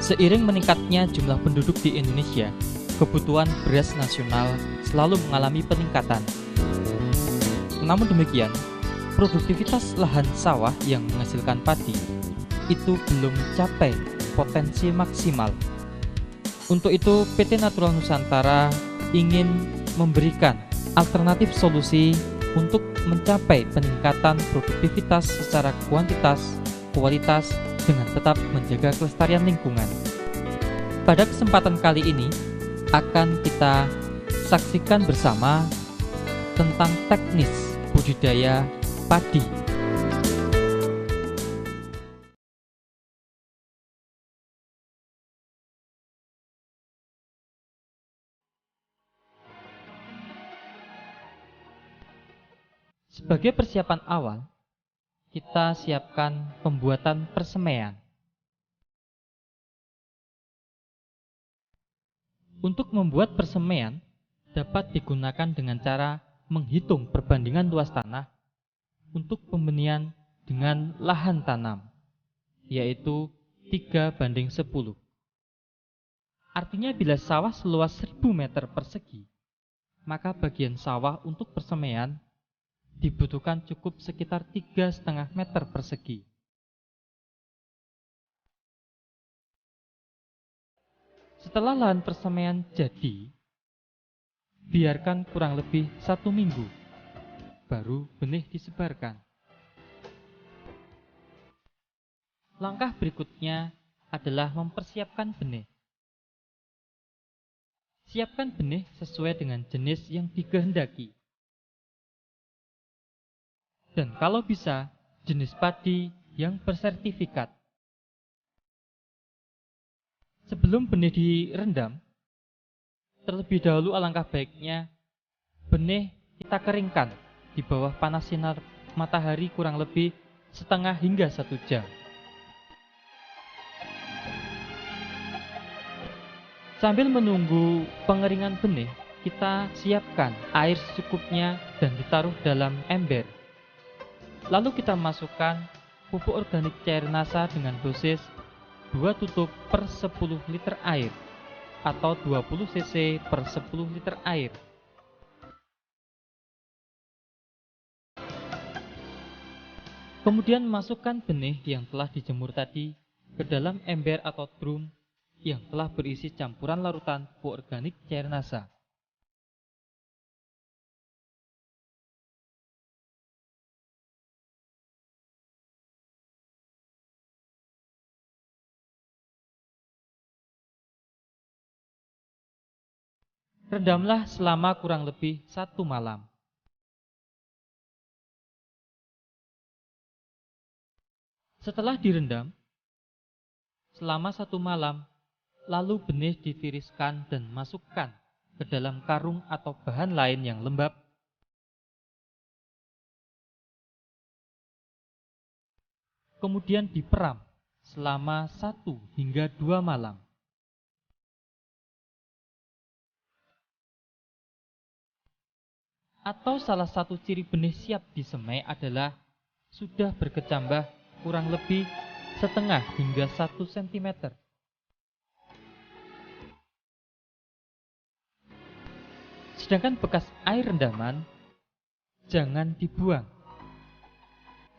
Seiring meningkatnya jumlah penduduk di Indonesia, kebutuhan beras nasional selalu mengalami peningkatan. Namun demikian, produktivitas lahan sawah yang menghasilkan padi itu belum mencapai potensi maksimal. Untuk itu, PT Natural Nusantara ingin memberikan alternatif solusi untuk mencapai peningkatan produktivitas secara kuantitas, kualitas, dengan tetap menjaga kelestarian lingkungan. Pada kesempatan kali ini akan kita saksikan bersama tentang teknis budidaya padi. Sebagai persiapan awal, kita siapkan pembuatan persemaian. Untuk membuat persemaian dapat digunakan dengan cara menghitung perbandingan luas tanah untuk pembenihan dengan lahan tanam, yaitu 3:10. Artinya bila sawah seluas 1000 meter persegi, maka bagian sawah untuk persemaian dibutuhkan cukup sekitar 3,5 meter persegi. Setelah lahan persemaian jadi, biarkan kurang lebih 1 minggu, baru benih disebarkan. Langkah berikutnya adalah mempersiapkan benih. Siapkan benih sesuai dengan jenis yang dikehendaki. Dan kalau bisa, jenis padi yang bersertifikat. Sebelum benih direndam, terlebih dahulu alangkah baiknya benih kita keringkan di bawah panas sinar matahari kurang lebih setengah hingga 1 jam. Sambil menunggu pengeringan benih, kita siapkan air secukupnya dan ditaruh dalam ember. Lalu kita masukkan pupuk organik cair NASA dengan dosis 2 tutup per 10 liter air atau 20 cc per 10 liter air. Kemudian masukkan benih yang telah dijemur tadi ke dalam ember atau drum yang telah berisi campuran larutan pupuk organik cair NASA. Rendamlah selama kurang lebih 1 malam. Setelah direndam selama 1 malam, lalu benih ditiriskan dan masukkan ke dalam karung atau bahan lain yang lembab. Kemudian diperam selama 1 hingga 2 malam. Atau salah satu ciri benih siap disemai adalah sudah berkecambah kurang lebih setengah hingga 1 cm. Sedangkan bekas air rendaman jangan dibuang,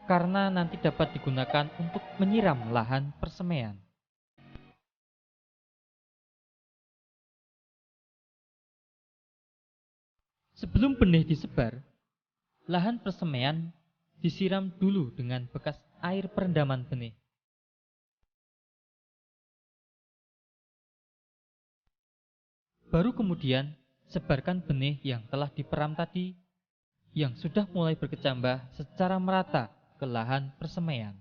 karena nanti dapat digunakan untuk menyiram lahan persemaian. Sebelum benih disebar, lahan persemaian disiram dulu dengan bekas air perendaman benih. Baru kemudian sebarkan benih yang telah diperam tadi, yang sudah mulai berkecambah secara merata ke lahan persemaian.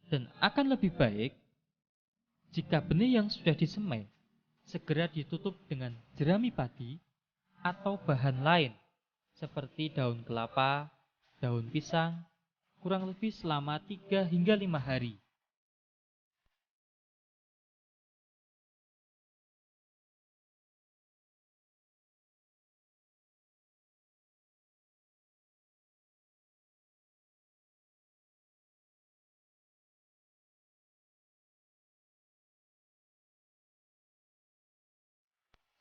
Dan akan lebih baik jika benih yang sudah disemai segera ditutup dengan jerami padi atau bahan lain seperti daun kelapa, daun pisang, kurang lebih selama 3 hingga 5 hari.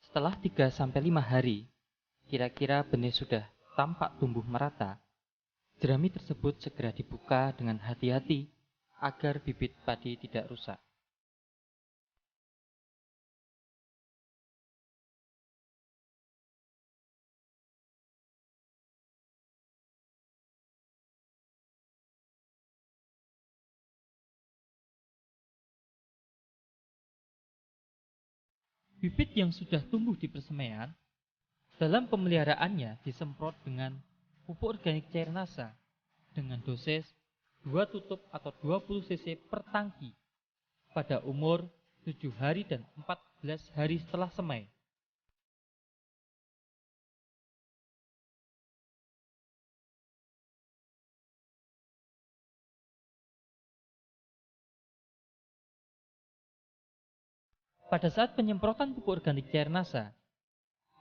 Setelah 3 sampai 5 hari, kira-kira benih sudah tampak tumbuh merata. Jerami tersebut segera dibuka dengan hati-hati agar bibit padi tidak rusak. Bibit yang sudah tumbuh di persemaian, dalam pemeliharaannya disemprot dengan pupuk organik cair NASA dengan dosis 2 tutup atau 20 cc per tangki pada umur 7 hari dan 14 hari setelah semai. Pada saat penyemprotan pupuk organik cair NASA,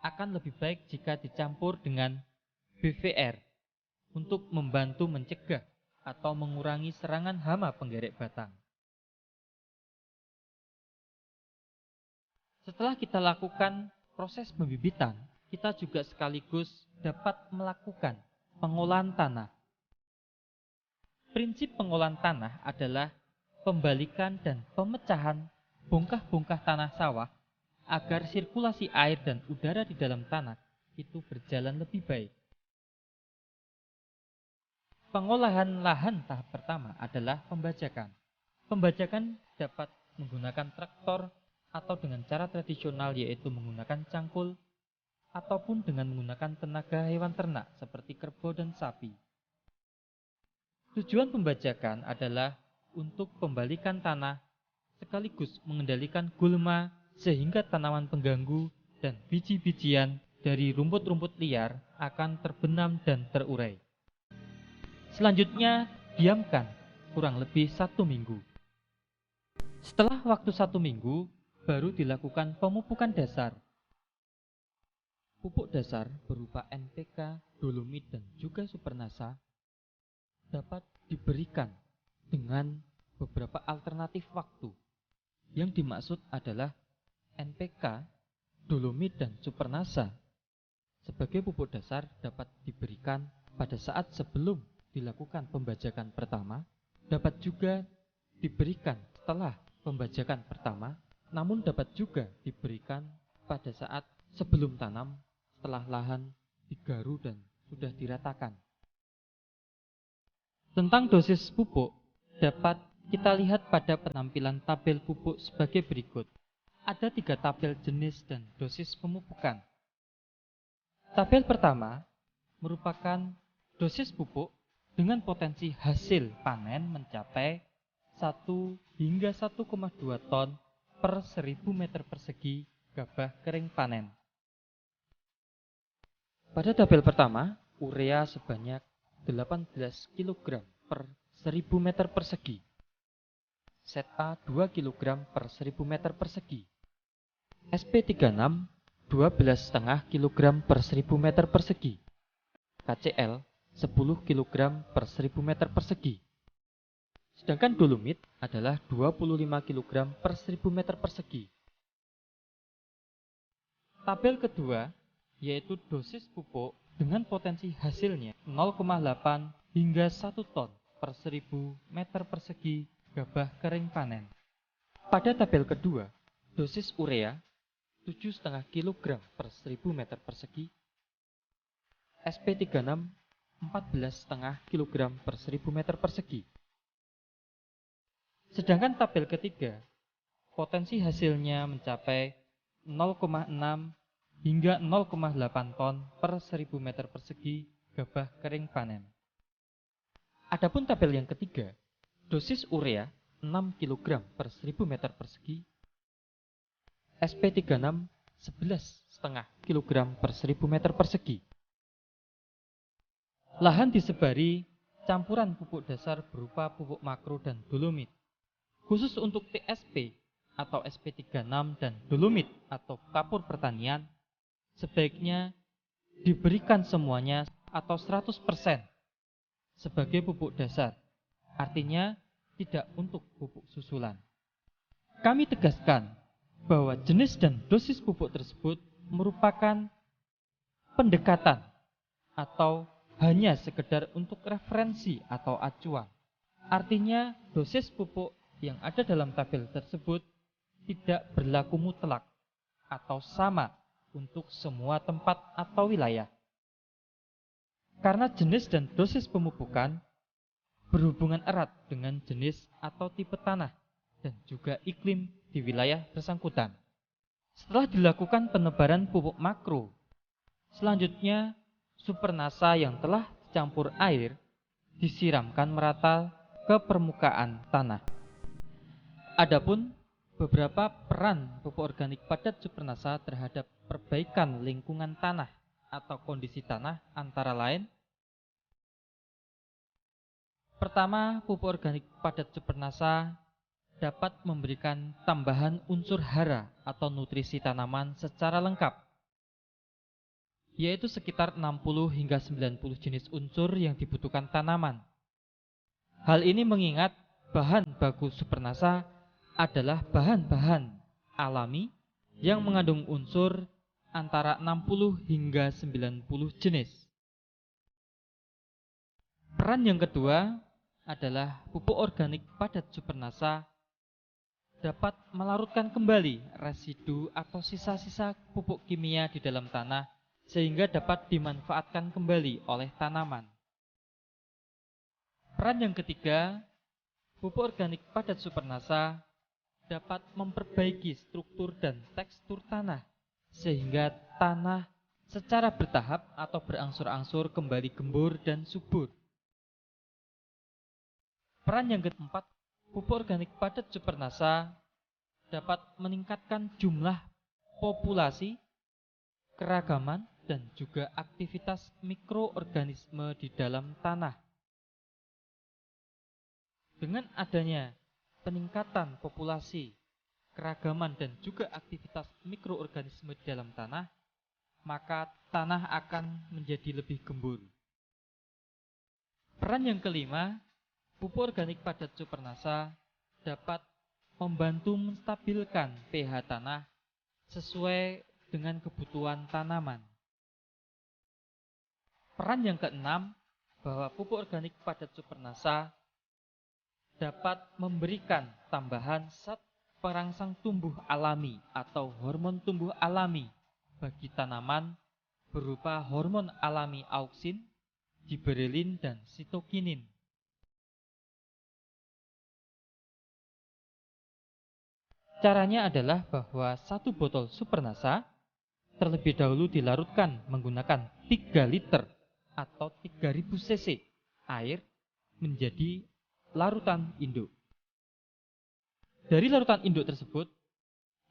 akan lebih baik jika dicampur dengan BVR untuk membantu mencegah atau mengurangi serangan hama penggerek batang. Setelah kita lakukan proses pembibitan, kita juga sekaligus dapat melakukan pengolahan tanah. Prinsip pengolahan tanah adalah pembalikan dan pemecahan bongkah-bongkah tanah sawah agar sirkulasi air dan udara di dalam tanah itu berjalan lebih baik. Pengolahan lahan tahap pertama adalah pembajakan. Pembajakan dapat menggunakan traktor atau dengan cara tradisional yaitu menggunakan cangkul ataupun dengan menggunakan tenaga hewan ternak seperti kerbau dan sapi. Tujuan pembajakan adalah untuk pembalikan tanah sekaligus mengendalikan gulma sehingga tanaman pengganggu dan biji-bijian dari rumput-rumput liar akan terbenam dan terurai. Selanjutnya, diamkan kurang lebih 1 minggu. Setelah waktu 1 minggu, baru dilakukan pemupukan dasar. Pupuk dasar berupa NPK, dolomit, dan juga supernasa dapat diberikan dengan beberapa alternatif waktu. Yang dimaksud adalah NPK, dolomit, dan supernasa sebagai pupuk dasar dapat diberikan pada saat sebelum dilakukan pembajakan pertama, dapat juga diberikan setelah pembajakan pertama, namun dapat juga diberikan pada saat sebelum tanam setelah lahan digaru dan sudah diratakan. Tentang dosis pupuk dapat kita lihat pada penampilan tabel pupuk sebagai berikut. Ada 3 tabel jenis dan dosis pemupukan. Tabel pertama merupakan dosis pupuk dengan potensi hasil panen mencapai 1 hingga 1,2 ton per 1000 meter persegi gabah kering panen. Pada tabel pertama, urea sebanyak 18 kg per 1000 meter persegi. ZA 2 kg per 1000 meter persegi. SP36 12,5 kg per 1000 meter persegi. KCl 10 kg per 1000 meter persegi. Sedangkan dolomit adalah 25 kg per 1000 meter persegi. Tabel kedua yaitu dosis pupuk dengan potensi hasilnya 0,8 hingga 1 ton per 1000 meter persegi gabah kering panen. Pada tabel kedua, dosis urea 7,5 kg per 1000 meter persegi, SP36 14,5 kg per 1000 meter persegi. Sedangkan tabel ketiga, potensi hasilnya mencapai 0,6 hingga 0,8 ton per 1000 meter persegi gabah kering panen. Adapun tabel yang ketiga, dosis urea 6 kg per 1000 meter persegi, SP36 11,5 kg per 1000 meter persegi. Lahan disebari campuran pupuk dasar berupa pupuk makro dan dolomit. Khusus untuk TSP atau SP36 dan dolomit atau kapur pertanian, sebaiknya diberikan semuanya atau 100% sebagai pupuk dasar, artinya tidak untuk pupuk susulan. Kami tegaskan bahwa jenis dan dosis pupuk tersebut merupakan pendekatan atau hanya sekedar untuk referensi atau acuan. Artinya dosis pupuk yang ada dalam tabel tersebut tidak berlaku mutlak atau sama untuk semua tempat atau wilayah. Karena jenis dan dosis pemupukan berhubungan erat dengan jenis atau tipe tanah dan juga iklim di wilayah bersangkutan. Setelah dilakukan penebaran pupuk makro, selanjutnya supernasa yang telah dicampur air disiramkan merata ke permukaan tanah. Adapun beberapa peran pupuk organik padat supernasa terhadap perbaikan lingkungan tanah atau kondisi tanah antara lain: pertama, pupuk organik padat supernasa dapat memberikan tambahan unsur hara atau nutrisi tanaman secara lengkap, yaitu sekitar 60 hingga 90 jenis unsur yang dibutuhkan tanaman. Hal ini mengingat bahan baku supernasa adalah bahan-bahan alami yang mengandung unsur antara 60 hingga 90 jenis. Peran yang kedua adalah pupuk organik padat supernasa dapat melarutkan kembali residu atau sisa-sisa pupuk kimia di dalam tanah sehingga dapat dimanfaatkan kembali oleh tanaman. Peran yang ketiga, pupuk organik padat supernasa dapat memperbaiki struktur dan tekstur tanah sehingga tanah secara bertahap atau berangsur-angsur kembali gembur dan subur. Peran yang keempat, pupuk organik padat supernasa dapat meningkatkan jumlah populasi, keragaman, dan juga aktivitas mikroorganisme di dalam tanah. Dengan adanya peningkatan populasi, keragaman, dan juga aktivitas mikroorganisme di dalam tanah, maka tanah akan menjadi lebih gembur. Peran yang kelima, pupuk organik padat supernasa dapat membantu menstabilkan pH tanah sesuai dengan kebutuhan tanaman. Peran yang keenam, bahwa pupuk organik padat supernasa dapat memberikan tambahan zat perangsang tumbuh alami atau hormon tumbuh alami bagi tanaman berupa hormon alami auksin, giberelin, dan sitokinin. Caranya adalah bahwa satu botol supernasa terlebih dahulu dilarutkan menggunakan 3 liter atau 3000 cc air menjadi larutan induk. Dari larutan induk tersebut,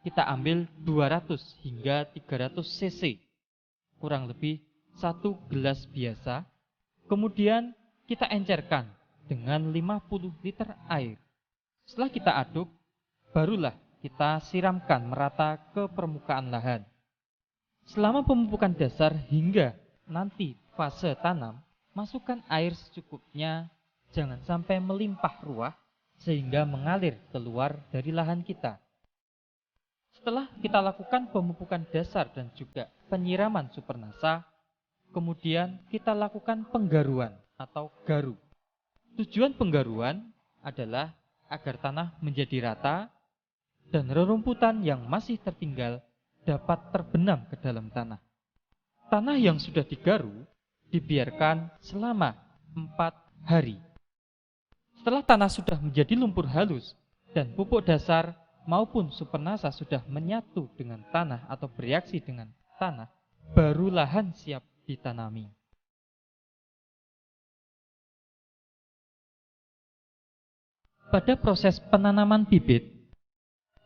kita ambil 200 hingga 300 cc, kurang lebih 1 gelas biasa. Kemudian kita encerkan dengan 50 liter air. Setelah kita aduk, barulah kita siramkan merata ke permukaan lahan. Selama pemupukan dasar hingga nanti fase tanam, masukkan air secukupnya, jangan sampai melimpah ruah sehingga mengalir keluar dari lahan kita. Setelah kita lakukan pemupukan dasar dan juga penyiraman supernasa, kemudian kita lakukan penggaruan atau garu. Tujuan penggaruan adalah agar tanah menjadi rata dan rerumputan yang masih tertinggal dapat terbenam ke dalam tanah. Tanah yang sudah digaru dibiarkan selama 4 hari. Setelah tanah sudah menjadi lumpur halus dan pupuk dasar maupun supernasa sudah menyatu dengan tanah atau bereaksi dengan tanah, baru lahan siap ditanami. Pada proses penanaman bibit,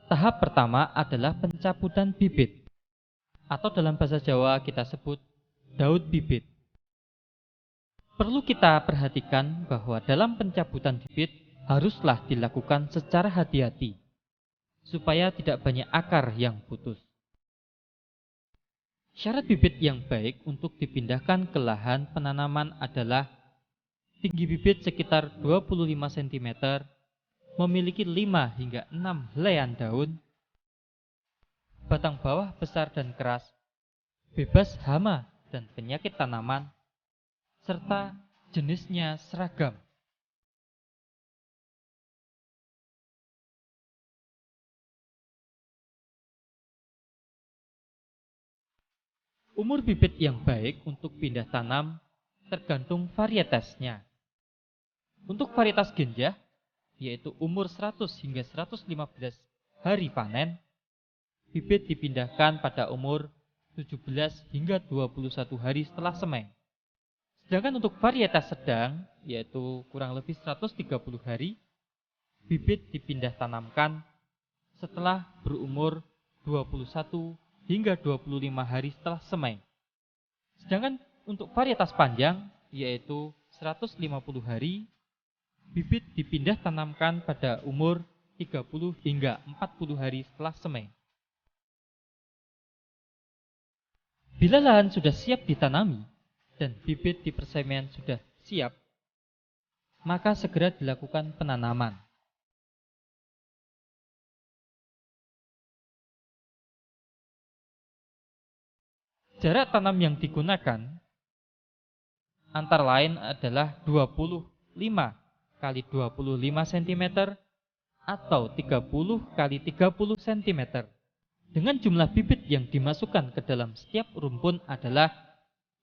tahap pertama adalah pencabutan bibit, atau dalam bahasa Jawa kita sebut daud bibit. Perlu kita perhatikan bahwa dalam pencabutan bibit haruslah dilakukan secara hati-hati, supaya tidak banyak akar yang putus. Syarat bibit yang baik untuk dipindahkan ke lahan penanaman adalah tinggi bibit sekitar 25 cm, memiliki 5 hingga 6 helaian daun, batang bawah besar dan keras, bebas hama dan penyakit tanaman, serta jenisnya seragam. Umur bibit yang baik untuk pindah tanam tergantung varietasnya. Untuk varietas genjah, yaitu umur 100 hingga 115 hari panen, bibit dipindahkan pada umur 17 hingga 21 hari setelah semai. Sedangkan untuk varietas sedang, yaitu kurang lebih 130 hari, bibit dipindah tanamkan setelah berumur 21 hingga 25 hari setelah semai. Sedangkan untuk varietas panjang, yaitu 150 hari, bibit dipindah tanamkan pada umur 30 hingga 40 hari setelah semai. Bila lahan sudah siap ditanami dan bibit di persemaian sudah siap, maka segera dilakukan penanaman. Jarak tanam yang digunakan antara lain adalah 25 kali 25 cm atau 30 kali 30 cm. Dengan jumlah bibit yang dimasukkan ke dalam setiap rumpun adalah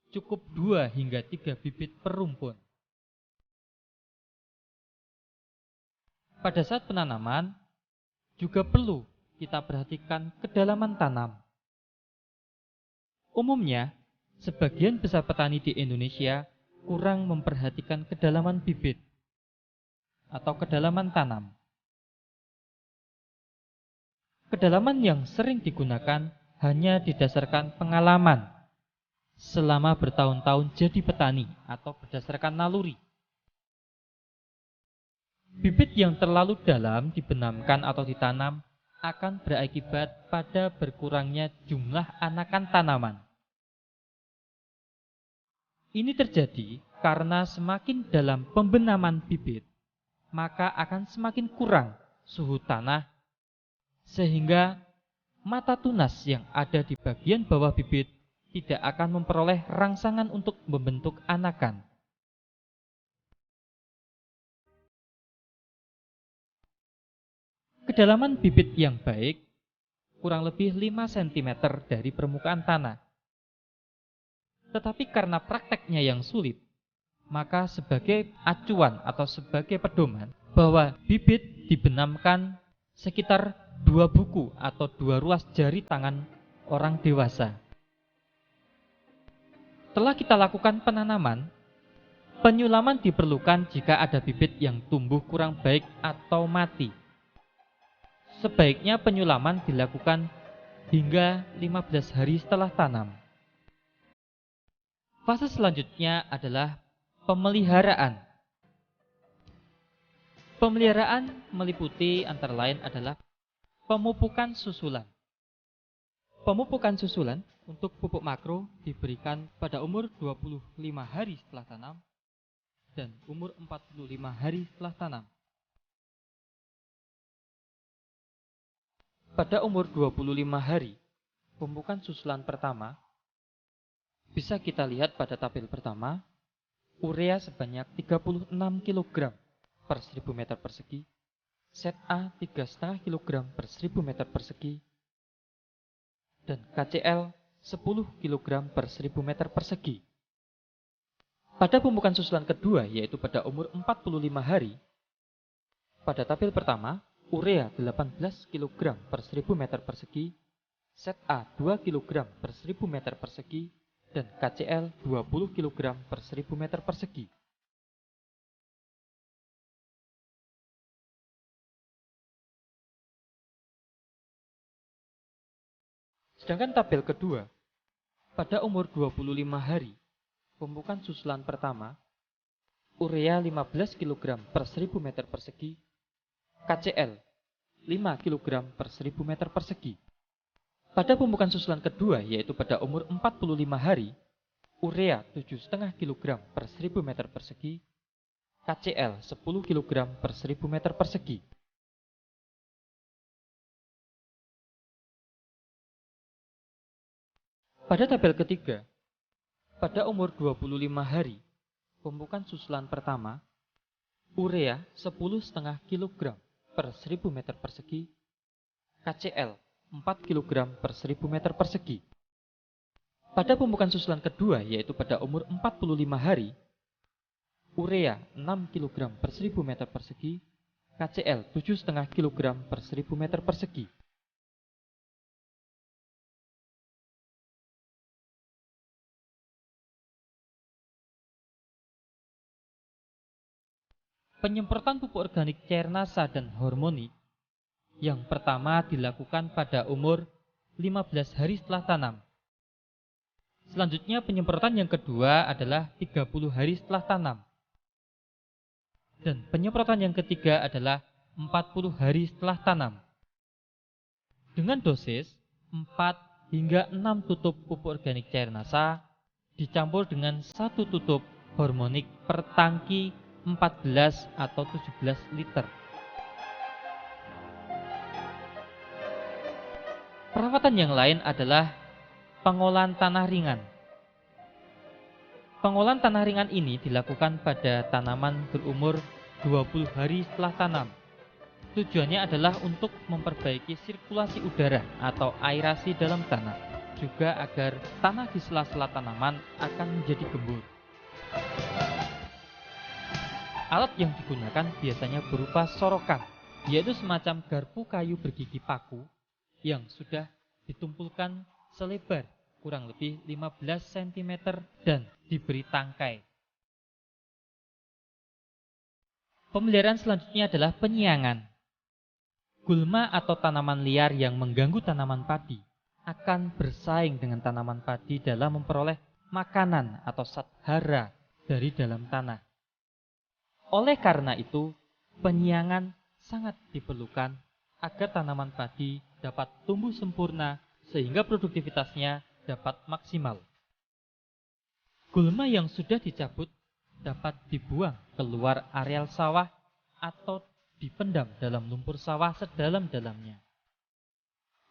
cukup 2 hingga 3 bibit per rumpun. Pada saat penanaman, juga perlu kita perhatikan kedalaman tanam. Umumnya, sebagian besar petani di Indonesia kurang memperhatikan kedalaman bibit atau kedalaman tanam. Kedalaman yang sering digunakan hanya didasarkan pengalaman selama bertahun-tahun jadi petani atau berdasarkan naluri. Bibit yang terlalu dalam dibenamkan atau ditanam akan berakibat pada berkurangnya jumlah anakan tanaman. Ini terjadi karena semakin dalam pembenaman bibit, maka akan semakin kurang suhu tanah, sehingga mata tunas yang ada di bagian bawah bibit tidak akan memperoleh rangsangan untuk membentuk anakan. Kedalaman bibit yang baik kurang lebih 5 cm dari permukaan tanah. Tetapi karena prakteknya yang sulit, maka sebagai acuan atau sebagai pedoman bahwa bibit dibenamkan sekitar 2 buku atau 2 ruas jari tangan orang dewasa. Setelah kita lakukan penanaman, penyulaman diperlukan jika ada bibit yang tumbuh kurang baik atau mati. Sebaiknya penyulaman dilakukan hingga 15 hari setelah tanam. Fase selanjutnya adalah pemeliharaan. Pemeliharaan meliputi antara lain adalah pemupukan susulan. Pemupukan susulan untuk pupuk makro diberikan pada umur 25 hari setelah tanam dan umur 45 hari setelah tanam. Pada umur 25 hari, pemupukan susulan pertama bisa kita lihat pada tabel pertama, urea sebanyak 36 kg per 1000 meter persegi, set A 3,5 kg per 1000 meter persegi, dan KCl 10 kg per 1000 meter persegi. Pada pemupukan susulan kedua, yaitu pada umur 45 hari, pada tabel pertama, urea 18 kg per 1000 meter persegi, set A 2 kg per 1000 meter persegi, dan KCl 20 kg per 1000 meter persegi. Sedangkan tabel kedua, pada umur 25 hari, pemupukan susulan pertama urea 15 kg per 1000 meter persegi, KCl 5 kg per 1000 meter persegi. Pada pemupukan susulan kedua, yaitu pada umur 45 hari, urea 7,5 kg per 1000 meter persegi, KCl 10 kg per 1000 meter persegi. Pada tabel ketiga, pada umur 25 hari, pemupukan susulan pertama, urea 10,5 kg per 1000 meter persegi, KCl 4 kg per 1000 meter persegi. Pada pemupukan susulan kedua, yaitu pada umur 45 hari, urea 6 kg per 1000 meter persegi, KCl 7,5 kg per 1000 meter persegi. Penyemprotan pupuk organik cair NASA dan hormonik yang pertama dilakukan pada umur 15 hari setelah tanam. Selanjutnya penyemprotan yang kedua adalah 30 hari setelah tanam. Dan penyemprotan yang ketiga adalah 40 hari setelah tanam. Dengan dosis 4 hingga 6 tutup pupuk organik cair NASA dicampur dengan 1 tutup hormonik per tangki 14 atau 17 liter. Perawatan yang lain adalah pengolahan tanah ringan. Pengolahan tanah ringan ini dilakukan pada tanaman berumur 20 hari setelah tanam. Tujuannya adalah untuk memperbaiki sirkulasi udara atau aerasi dalam tanah, juga agar tanah di sela-sela tanaman akan menjadi gembur. Alat yang digunakan biasanya berupa sorokan, yaitu semacam garpu kayu bergigi paku yang sudah ditumpulkan selebar kurang lebih 15 cm dan diberi tangkai. Pemeliharaan selanjutnya adalah penyiangan. Gulma atau tanaman liar yang mengganggu tanaman padi akan bersaing dengan tanaman padi dalam memperoleh makanan atau zat hara dari dalam tanah. Oleh karena itu, penyiangan sangat diperlukan agar tanaman padi dapat tumbuh sempurna sehingga produktivitasnya dapat maksimal. Gulma yang sudah dicabut dapat dibuang keluar areal sawah atau dipendam dalam lumpur sawah sedalam-dalamnya.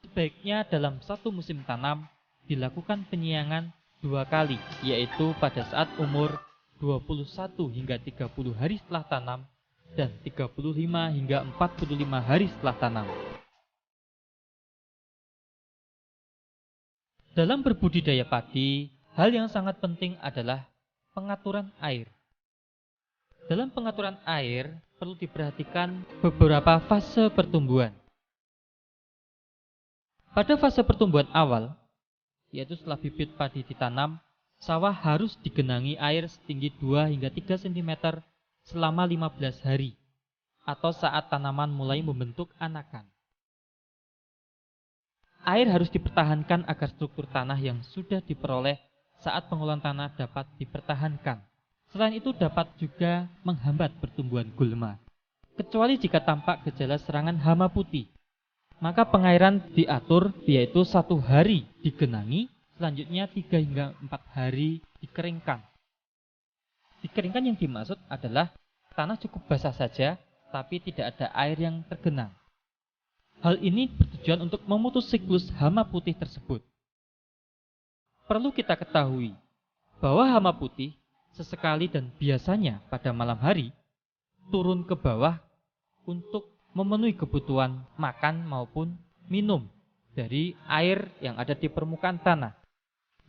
Sebaiknya dalam satu musim tanam dilakukan penyiangan 2 kali, yaitu pada saat umur 21 hingga 30 hari setelah tanam dan 35 hingga 45 hari setelah tanam. Dalam berbudidaya padi, hal yang sangat penting adalah pengaturan air. Dalam pengaturan air, perlu diperhatikan beberapa fase pertumbuhan. Pada fase pertumbuhan awal, yaitu setelah bibit padi ditanam, sawah harus digenangi air setinggi 2 hingga 3 cm selama 15 hari, atau saat tanaman mulai membentuk anakan. Air harus dipertahankan agar struktur tanah yang sudah diperoleh saat pengolahan tanah dapat dipertahankan. Selain itu dapat juga menghambat pertumbuhan gulma. Kecuali jika tampak gejala serangan hama putih, maka pengairan diatur yaitu 1 hari digenangi, selanjutnya 3 hingga 4 hari dikeringkan. Dikeringkan yang dimaksud adalah tanah cukup basah saja, tapi tidak ada air yang tergenang. Hal ini bertujuan untuk memutus siklus hama putih tersebut. Perlu kita ketahui bahwa hama putih sesekali dan biasanya pada malam hari turun ke bawah untuk memenuhi kebutuhan makan maupun minum dari air yang ada di permukaan tanah.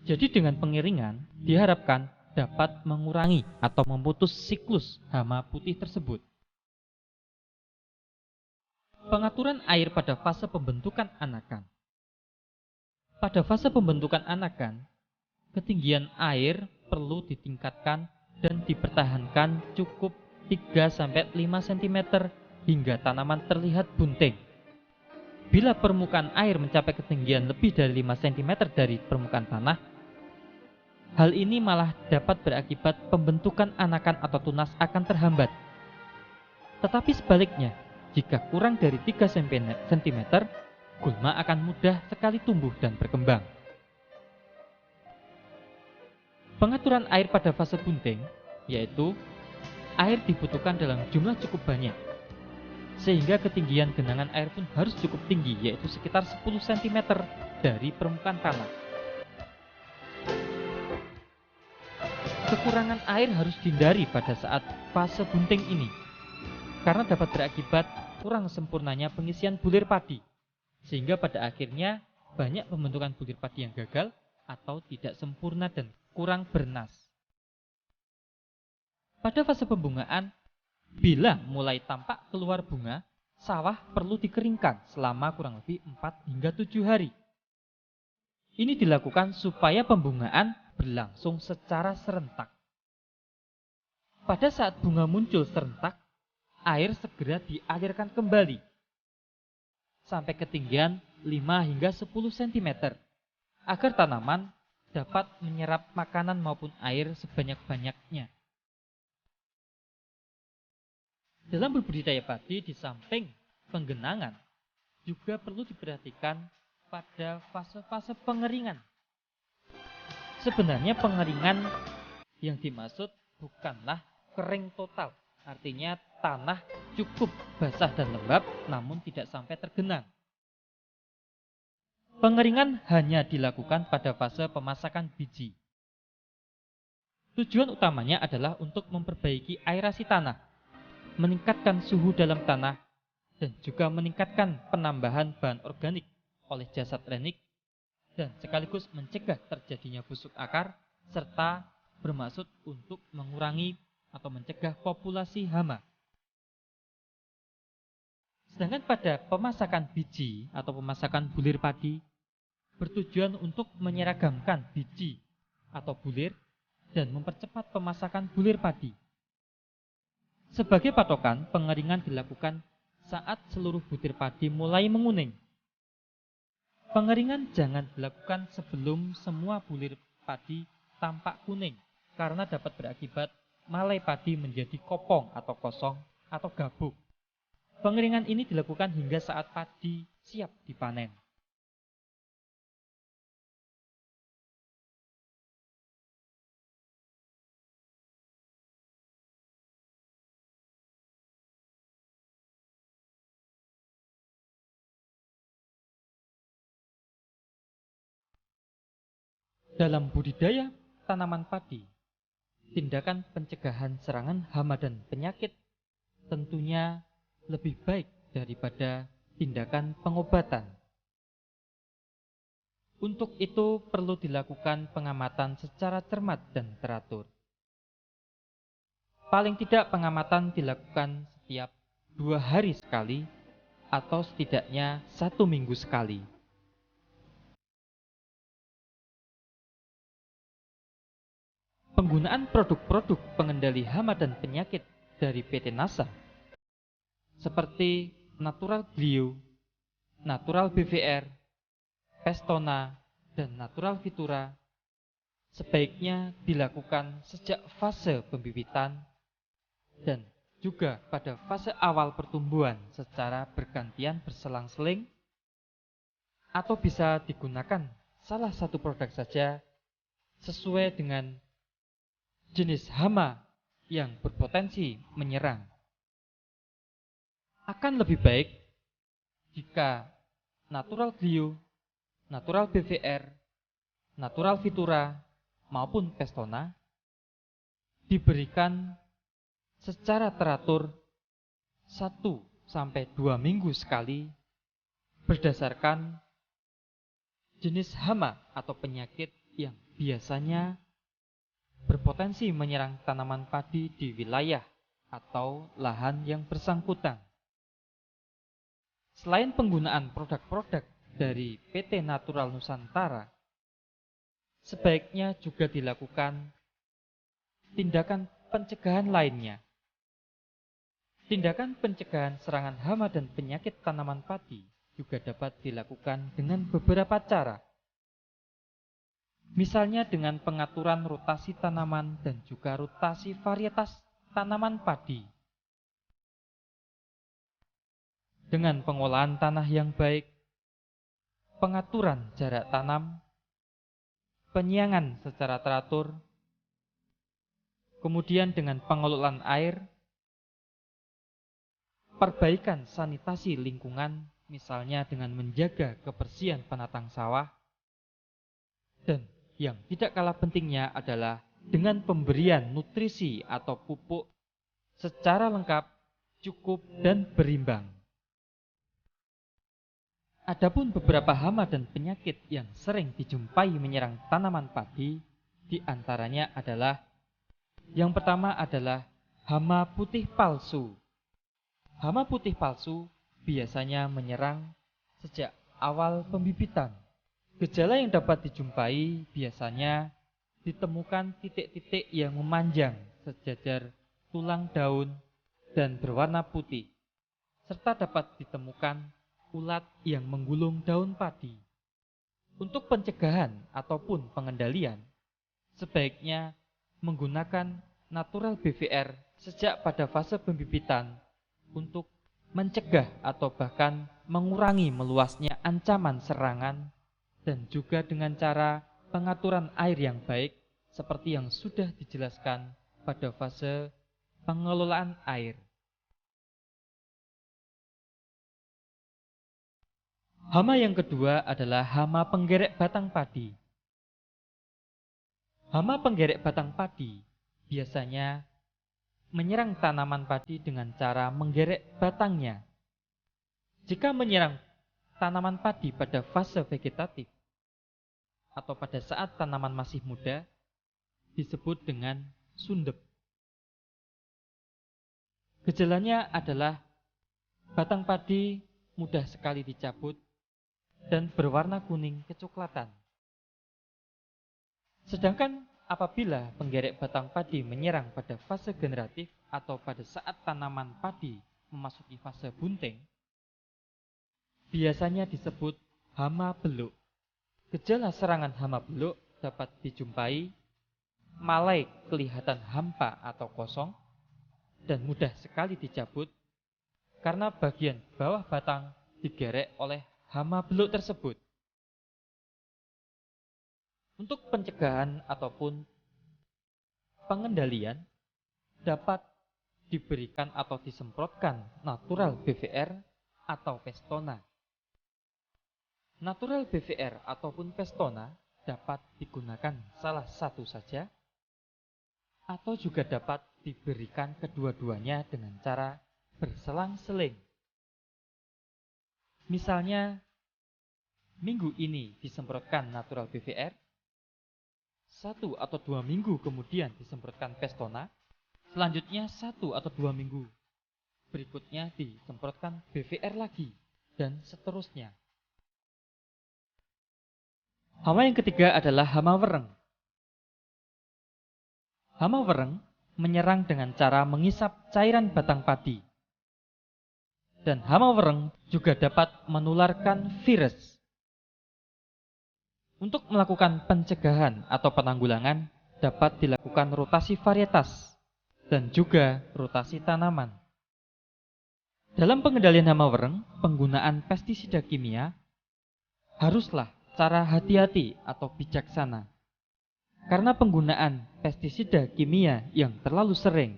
Jadi dengan pengiringan diharapkan dapat mengurangi atau memutus siklus hama putih tersebut. Pengaturan air pada fase pembentukan anakan. Pada fase pembentukan anakan, ketinggian air perlu ditingkatkan dan dipertahankan cukup 3-5 cm hingga tanaman terlihat bunting. Bila permukaan air mencapai ketinggian lebih dari 5 cm dari permukaan tanah, Hal ini malah dapat berakibat pembentukan anakan atau tunas akan terhambat. Tetapi sebaliknya, jika kurang dari 3 cm, gulma akan mudah sekali tumbuh dan berkembang. Pengaturan air pada fase bunting, yaitu air dibutuhkan dalam jumlah cukup banyak, sehingga ketinggian genangan air pun harus cukup tinggi, yaitu sekitar 10 cm dari permukaan tanah. Kekurangan air harus dihindari pada saat fase bunting ini, karena dapat berakibat kurang sempurnanya pengisian bulir padi, sehingga pada akhirnya banyak pembentukan bulir padi yang gagal atau tidak sempurna dan kurang bernas. Pada fase pembungaan, bila mulai tampak keluar bunga, sawah perlu dikeringkan selama kurang lebih 4 hingga 7 hari. Ini dilakukan supaya pembungaan berlangsung secara serentak. Pada saat bunga muncul serentak, air segera dialirkan kembali sampai ketinggian 5 hingga 10 cm agar tanaman dapat menyerap makanan maupun air sebanyak-banyaknya. Dalam berbudidaya padi, di samping penggenangan, juga perlu diperhatikan pada fase-fase pengeringan. Sebenarnya pengeringan yang dimaksud bukanlah kering total, artinya tanah cukup basah dan lembab namun tidak sampai tergenang. Pengeringan hanya dilakukan pada fase pemasakan biji. Tujuan utamanya adalah untuk memperbaiki aerasi tanah, meningkatkan suhu dalam tanah, dan juga meningkatkan penambahan bahan organik oleh jasad renik, dan sekaligus mencegah terjadinya busuk akar, serta bermaksud untuk mengurangi atau mencegah populasi hama. Sedangkan pada pemasakan biji atau pemasakan bulir padi, bertujuan untuk menyeragamkan biji atau bulir dan mempercepat pemasakan bulir padi. Sebagai patokan, pengeringan dilakukan saat seluruh butir padi mulai menguning. Pengeringan jangan dilakukan sebelum semua bulir padi tampak kuning, karena dapat berakibat malai padi menjadi kopong atau kosong atau gabuk. Pengeringan ini dilakukan hingga saat padi siap dipanen. Dalam budidaya tanaman padi, tindakan pencegahan serangan hama dan penyakit tentunya lebih baik daripada tindakan pengobatan. Untuk itu perlu dilakukan pengamatan secara cermat dan teratur. Paling tidak pengamatan dilakukan setiap 2 hari sekali atau setidaknya 1 minggu sekali. Penggunaan produk-produk pengendali hama dan penyakit dari PT NASA seperti Natural Glio, Natural BVR, Pestona, dan Natural Vitura sebaiknya dilakukan sejak fase pembibitan dan juga pada fase awal pertumbuhan secara bergantian berselang-seling, atau bisa digunakan salah satu produk saja sesuai dengan jenis hama yang berpotensi menyerang. Akan lebih baik jika Natural Glio, Natural BVR, Natural Vitura, maupun Pestona diberikan secara teratur 1-2 minggu sekali berdasarkan jenis hama atau penyakit yang biasanya berpotensi menyerang tanaman padi di wilayah atau lahan yang bersangkutan. Selain penggunaan produk-produk dari PT Natural Nusantara, sebaiknya juga dilakukan tindakan pencegahan lainnya. Tindakan pencegahan serangan hama dan penyakit tanaman padi juga dapat dilakukan dengan beberapa cara. Misalnya dengan pengaturan rotasi tanaman dan juga rotasi varietas tanaman padi. Dengan pengolahan tanah yang baik, pengaturan jarak tanam, penyiangan secara teratur, kemudian dengan pengelolaan air, perbaikan sanitasi lingkungan, misalnya dengan menjaga kebersihan penatang sawah, dan yang tidak kalah pentingnya adalah dengan pemberian nutrisi atau pupuk secara lengkap, cukup, dan berimbang. Adapun beberapa hama dan penyakit yang sering dijumpai menyerang tanaman padi, di antaranya adalah yang pertama adalah hama putih palsu. Hama putih palsu biasanya menyerang sejak awal pembibitan. Gejala yang dapat dijumpai biasanya ditemukan titik-titik yang memanjang sejajar tulang daun dan berwarna putih, serta dapat ditemukan ulat yang menggulung daun padi. Untuk pencegahan ataupun pengendalian, sebaiknya menggunakan natural BVR sejak pada fase pembibitan untuk mencegah atau bahkan mengurangi meluasnya ancaman serangan, dan juga dengan cara pengaturan air yang baik seperti yang sudah dijelaskan pada fase pengelolaan air. Hama yang kedua adalah hama penggerek batang padi. Hama penggerek batang padi biasanya menyerang tanaman padi dengan cara menggerek batangnya. Jika menyerang tanaman padi pada fase vegetatif atau pada saat tanaman masih muda, disebut dengan sundep. Gejalanya adalah batang padi mudah sekali dicabut dan berwarna kuning kecoklatan. Sedangkan apabila penggerek batang padi menyerang pada fase generatif atau pada saat tanaman padi memasuki fase bunting, biasanya disebut hama beluk. Gejala serangan hama beluk dapat dijumpai mulai kelihatan hampa atau kosong dan mudah sekali dicabut karena bagian bawah batang digerek oleh hama beluk tersebut. Untuk pencegahan ataupun pengendalian dapat diberikan atau disemprotkan natural BVR atau Pestona. Natural BVR ataupun Pestona dapat digunakan salah satu saja atau juga dapat diberikan kedua-duanya dengan cara berselang-seling. Misalnya, minggu ini disemprotkan natural BVR, 1 atau 2 minggu kemudian disemprotkan Pestona, selanjutnya 1 atau 2 minggu berikutnya disemprotkan BVR lagi, dan seterusnya. Hama yang ketiga adalah hama wereng. Hama wereng menyerang dengan cara mengisap cairan batang padi. Dan hama wereng juga dapat menularkan virus. Untuk melakukan pencegahan atau penanggulangan dapat dilakukan rotasi varietas dan juga rotasi tanaman. Dalam pengendalian hama wereng, penggunaan pestisida kimia haruslah cara hati-hati atau bijaksana. Karena penggunaan pestisida kimia yang terlalu sering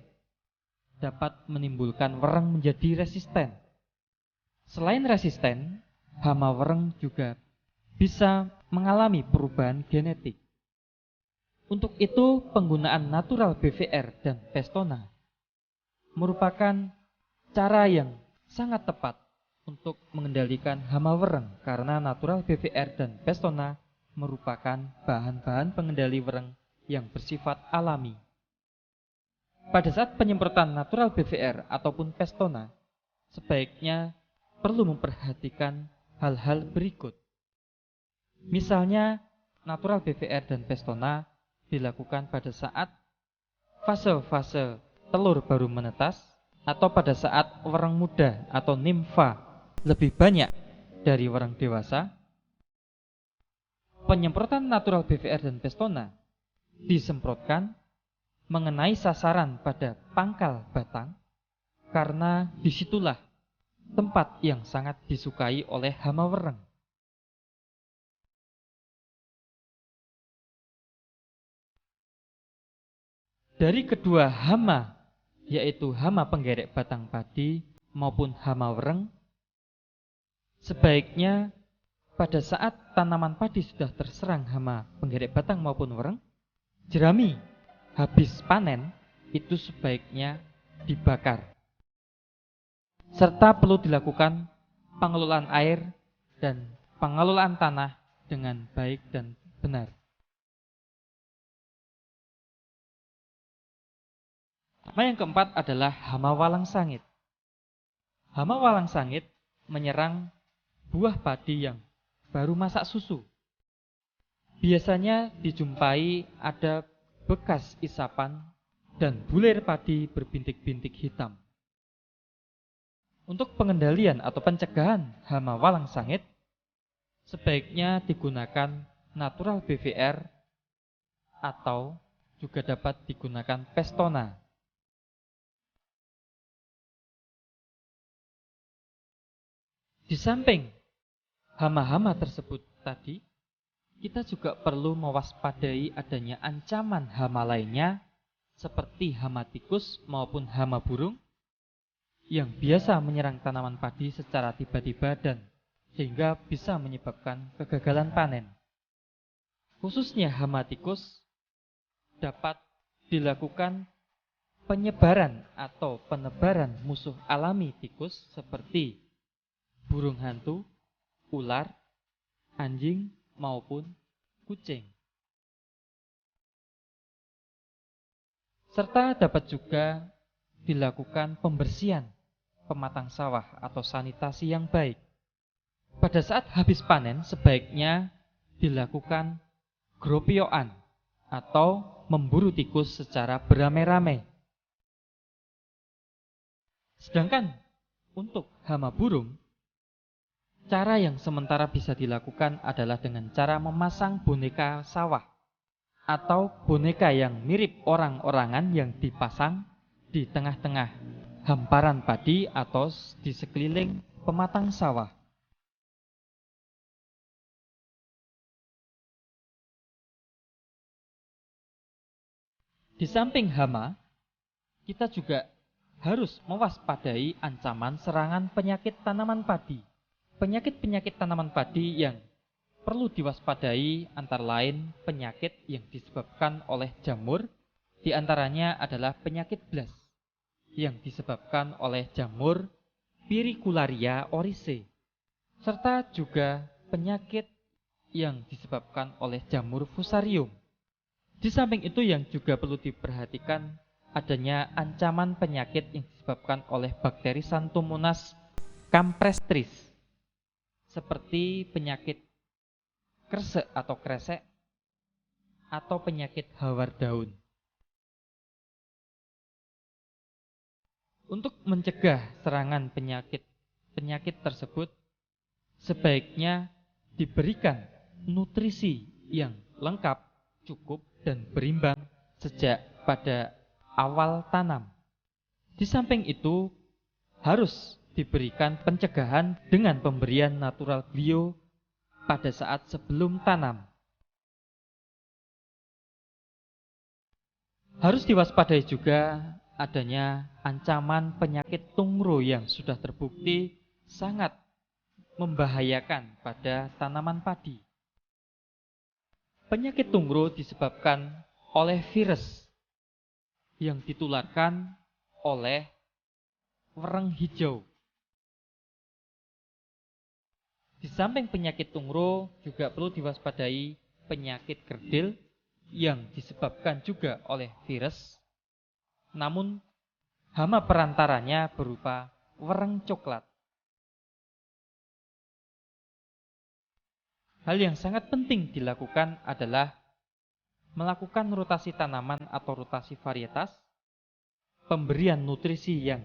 dapat menimbulkan wereng menjadi resisten. Selain resisten, hama wereng juga bisa mengalami perubahan genetik. Untuk itu, penggunaan natural BVR dan Pestona merupakan cara yang sangat tepat untuk mengendalikan hama wereng karena natural BVR dan Pestona merupakan bahan-bahan pengendali wereng yang bersifat alami. Pada saat penyemprotan natural BVR ataupun Pestona, sebaiknya perlu memperhatikan hal-hal berikut. Misalnya, natural BVR dan Pestona dilakukan pada saat fase-fase telur baru menetas atau pada saat wereng muda atau nimfa lebih banyak dari wereng dewasa, Penyemprotan natural BVR dan Pestona disemprotkan mengenai sasaran pada pangkal batang karena disitulah tempat yang sangat disukai oleh hama wereng. Dari kedua hama, yaitu hama penggerek batang padi maupun hama wereng, sebaiknya pada saat tanaman padi sudah terserang hama penggerek batang maupun wereng, jerami habis panen itu sebaiknya dibakar. Serta perlu dilakukan pengelolaan air dan pengelolaan tanah dengan baik dan benar. Hama yang keempat adalah hama walang sangit. Hama walang sangit menyerang buah padi yang baru masak susu. Biasanya dijumpai ada bekas isapan dan bulir padi berbintik-bintik hitam. Untuk pengendalian atau pencegahan hama walang sangit, sebaiknya digunakan natural BVR atau juga dapat digunakan Pestona. Di samping hama-hama tersebut tadi, kita juga perlu mewaspadai adanya ancaman hama lainnya seperti hama tikus maupun hama burung yang biasa menyerang tanaman padi secara tiba-tiba dan sehingga bisa menyebabkan kegagalan panen. Khususnya hama tikus dapat dilakukan penyebaran atau penebaran musuh alami tikus seperti burung hantu, ular, anjing, maupun kucing. Serta dapat juga dilakukan pembersihan pematang sawah atau sanitasi yang baik. Pada saat habis panen sebaiknya dilakukan gropioan atau memburu tikus secara beramai-ramai. Sedangkan untuk hama burung, cara yang sementara bisa dilakukan adalah dengan cara memasang boneka sawah atau boneka yang mirip orang-orangan yang dipasang di tengah-tengah hamparan padi atau di sekeliling pematang sawah. Di samping hama, kita juga harus mewaspadai ancaman serangan penyakit tanaman padi. Penyakit-penyakit tanaman padi yang perlu diwaspadai antara lain penyakit yang disebabkan oleh jamur, diantaranya adalah penyakit blas yang disebabkan oleh jamur Pyricularia oryzae, serta juga penyakit yang disebabkan oleh jamur Fusarium. Di samping itu yang juga perlu diperhatikan adanya ancaman penyakit yang disebabkan oleh bakteri Xanthomonas campestris, seperti penyakit kresek atau kresek atau penyakit hawar daun. Untuk mencegah serangan penyakit tersebut, sebaiknya diberikan nutrisi yang lengkap, cukup, dan berimbang sejak pada awal tanam. Di samping itu, harus diberikan pencegahan dengan pemberian natural glio pada saat sebelum tanam. Harus diwaspadai juga adanya ancaman penyakit tungro yang sudah terbukti sangat membahayakan pada tanaman padi. Penyakit tungro disebabkan oleh virus yang ditularkan oleh wereng hijau. Di samping penyakit tungro juga perlu diwaspadai penyakit kerdil yang disebabkan juga oleh virus, namun hama perantaranya berupa wereng coklat. Hal yang sangat penting dilakukan adalah melakukan rotasi tanaman atau rotasi varietas, pemberian nutrisi yang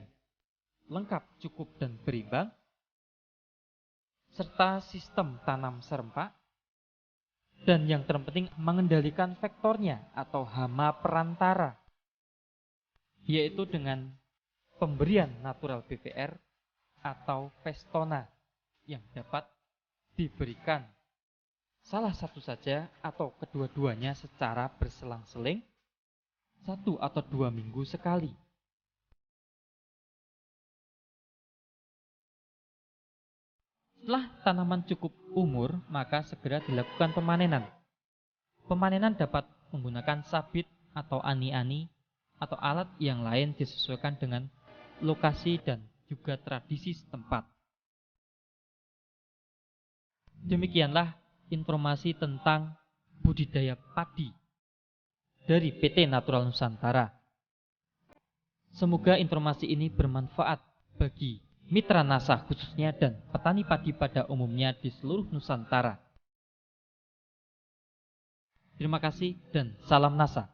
lengkap, cukup, dan berimbang, serta sistem tanam serempak, Dan yang terpenting mengendalikan vektornya atau hama perantara, yaitu dengan pemberian natural BVR atau Vestona yang dapat diberikan salah satu saja atau kedua-duanya secara berselang-seling 1 atau 2 minggu sekali. Setelah tanaman cukup umur, maka segera dilakukan pemanenan. Pemanenan dapat menggunakan sabit atau ani-ani atau alat yang lain disesuaikan dengan lokasi dan juga tradisi setempat. Demikianlah informasi tentang budidaya padi dari PT Natural Nusantara. Semoga informasi ini bermanfaat bagi mitra NASA khususnya dan petani padi pada umumnya di seluruh Nusantara. Terima kasih dan salam NASA.